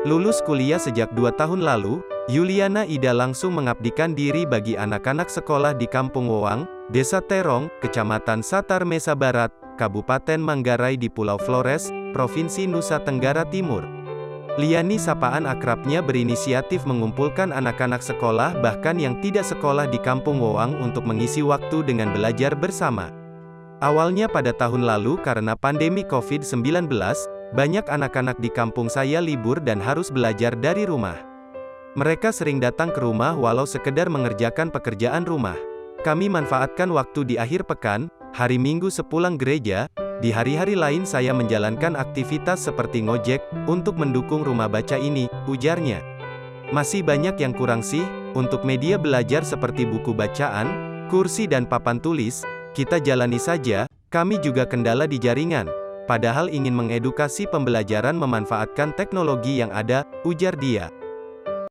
Lulus kuliah sejak 2 tahun lalu, Yuliana Ida langsung mengabdikan diri bagi anak-anak sekolah di Kampung Wowang, Desa Terong, Kecamatan Satar Mesa Barat, Kabupaten Manggarai di Pulau Flores, Provinsi Nusa Tenggara Timur. Liani sapaan akrabnya berinisiatif mengumpulkan anak-anak sekolah bahkan yang tidak sekolah di Kampung Wowang untuk mengisi waktu dengan belajar bersama. Awalnya pada tahun lalu karena pandemi COVID-19, banyak anak-anak di kampung saya libur dan harus belajar dari rumah. Mereka sering datang ke rumah walau sekedar mengerjakan pekerjaan rumah. Kami manfaatkan waktu di akhir pekan, hari Minggu sepulang gereja, di hari-hari lain saya menjalankan aktivitas seperti ngojek, untuk mendukung rumah baca ini, ujarnya. Masih banyak yang kurang sih, untuk media belajar seperti buku bacaan, kursi dan papan tulis, kita jalani saja, kami juga kendala di jaringan. Padahal ingin mengedukasi pembelajaran memanfaatkan teknologi yang ada, ujar dia.